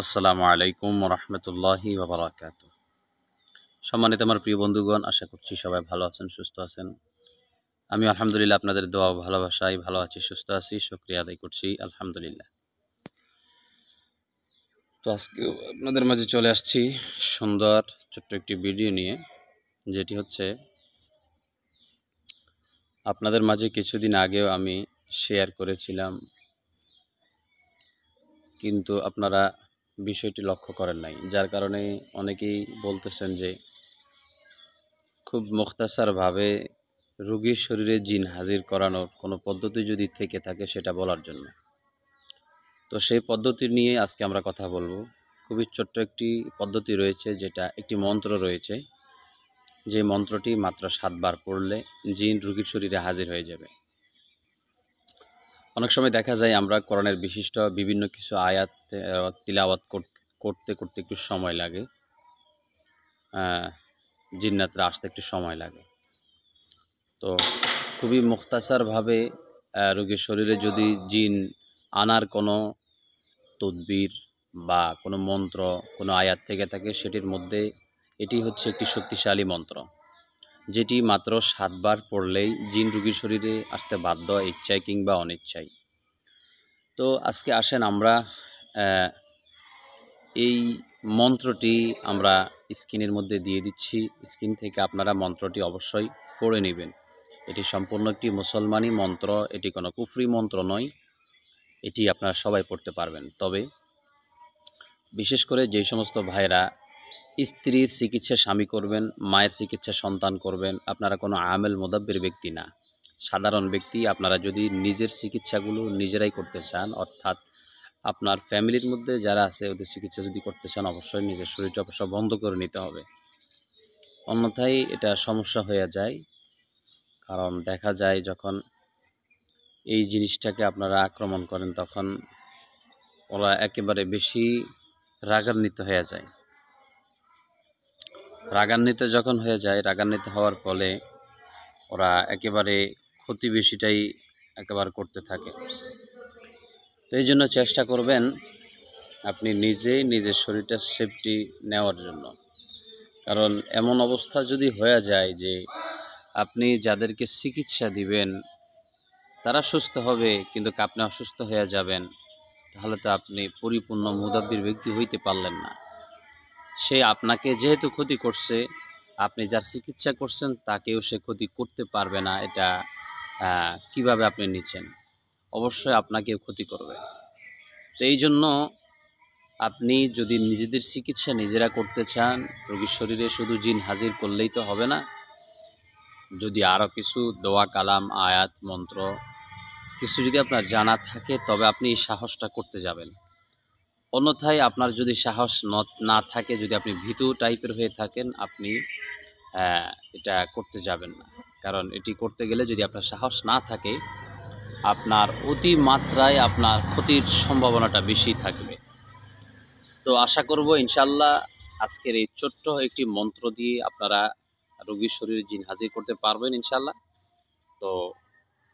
আসসালামু আলাইকুম রহমতুল্লাহি ওবরাকাত। সম্মানিত আমার প্রিয় বন্ধুগণ, আশা করছি সবাই ভালো আছেন, সুস্থ আছেন। আমি আলহামদুলিল্লাহ আপনাদের দোয়া ও ভালোবাসায় ভালো আছি, সুস্থ আছি, শুকরিয়া আদায় করছি আলহামদুলিল্লাহ। তো আজকেও আপনাদের মাঝে চলে আসছি সুন্দর ছোট্ট একটি ভিডিও নিয়ে, যেটি হচ্ছে আপনাদের মাঝে কিছুদিন আগেও আমি শেয়ার করেছিলাম, কিন্তু আপনারা বিষয়টি লক্ষ্য করেন নাই, যার কারণে অনেকেই বলতেছেন যে খুব মুখতাসারভাবে রোগীর শরীরে জিন হাজির করানোর কোনো পদ্ধতি যদি থেকে থাকে সেটা বলার জন্য। তো সেই পদ্ধতি নিয়ে আজকে আমরা কথা বলবো। খুবই ছোট্ট একটি পদ্ধতি রয়েছে, যেটা একটি মন্ত্র রয়েছে, যে মন্ত্রটি মাত্র 7 বার পড়লে জিন রোগীর শরীরে হাজির হয়ে যাবে। অনেক সময় দেখা যায় আমরা কোরআনের বিশিষ্ট বিভিন্ন কিছু আয়াত তিলাওয়াত করতে করতে একটু সময় লাগে, জিন্নাতরা আসতে একটু সময় লাগে। তো খুবই মুখতাসারভাবে রোগীর শরীরে যদি জিন আনার কোনো তদবির বা কোনো মন্ত্র, কোনো আয়াত থেকে থাকে, সেটির মধ্যে এটি হচ্ছে একটি শক্তিশালী মন্ত্র, যেটি মাত্র 7 বার পড়লেই জিন রোগীর শরীরে আসতে বাধ্য, ইচ্ছায় কিংবা অনিচ্ছায়। তো আজকে আসেন আমরা এই মন্ত্রটি আমরা স্ক্রিনের মধ্যে দিয়ে দিচ্ছি। স্ক্রিন থেকে আপনারা মন্ত্রটি অবশ্যই পড়ে নেবেন। এটি সম্পূর্ণ একটি মুসলমানি মন্ত্র, এটি কোনো কুফরি মন্ত্র নয়। এটি আপনারা সবাই পড়তে পারবেন। তবে বিশেষ করে যে সমস্ত ভাইরা স্ত্রীর চিকিৎসা স্বামী করবেন, মায়ের চিকিৎসা সন্তান করবেন, আপনারা কোনো আমেল মোদাব্বির ব্যক্তি না, সাধারণ ব্যক্তি। আপনারা যদি নিজের চিকিৎসাগুলো নিজেরাই করতে চান, অর্থাৎ আপনার ফ্যামিলির মধ্যে যারা আছে ওদের চিকিৎসা যদি করতে চান, অবশ্যই নিজের শরীরটা অবশ্য বন্ধ করে নিতে হবে, অন্যথায় এটা সমস্যা হয়ে যায়। কারণ দেখা যায় যখন এই জিনিসটাকে আপনারা আক্রমণ করেন, তখন ওরা একেবারে বেশি রাগান্বিত হয়ে যায়। রাগান্বিত যখন হয়ে যায়, রাগান্বিত হওয়ার ফলে ওরা একেবারে ক্ষতি বেশিটাই একেবারে করতে থাকে। তো এই জন্য চেষ্টা করবেন আপনি নিজেই নিজের শরীরটা সেফটি নেওয়ার জন্য। কারণ এমন অবস্থা যদি হয়ে যায় যে আপনি যাদেরকে চিকিৎসা দিবেন তারা সুস্থ হবে, কিন্তু আপনি অসুস্থ হয়ে যাবেন, তাহলে তো আপনি পরিপূর্ণ মুদাব্বির ব্যক্তি হইতে পারলেন না। সে আপনাকে যেহেতু ক্ষতি করছে, আপনি যার চিকিৎসা করছেন তাকেও সে ক্ষতি করতে পারবে না। এটা কিভাবে আপনি নিচ্ছেন? অবশ্যই আপনাকেও ক্ষতি করবে। তো এই জন্য আপনি যদি নিজেদের চিকিৎসা নিজেরা করতে চান, রোগীর শরীরে শুধু জিন হাজির করলেই তো হবে না। যদি আরও কিছু দোয়া কালাম আয়াত মন্ত্র কিছু যদি আপনার জানা থাকে, তবে আপনি এই সাহসটা করতে যাবেন। অন্যথায় আপনার যদি সাহস না থাকে, যদি আপনি ভীতু টাইপের হয়ে থাকেন, আপনি এটা করতে যাবেন না। কারণ এটি করতে গেলে যদি আপনার সাহস না থাকে, আপনার অতিমাত্রায় আপনার ক্ষতির সম্ভাবনাটা বেশি থাকবে। তো আশা করব ইনশাল্লাহ আজকের এই ছোট্ট একটি মন্ত্র দিয়ে আপনারা রোগীর শরীরে জিন হাজির করতে পারবেন ইনশাল্লাহ। তো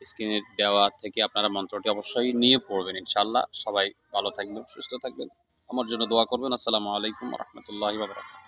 স্ক্রিনে দেওয়া থেকে আপনারা মন্ত্রটি অবশ্যই নিয়ে পড়বেন ইনশাল্লাহ। সবাই ভালো থাকবেন, সুস্থ থাকবেন, আমার জন্য দোয়া করবেন। আসসালামু আলাইকুম রহমতুল্লাহি ওয়া বারাকাতুহু।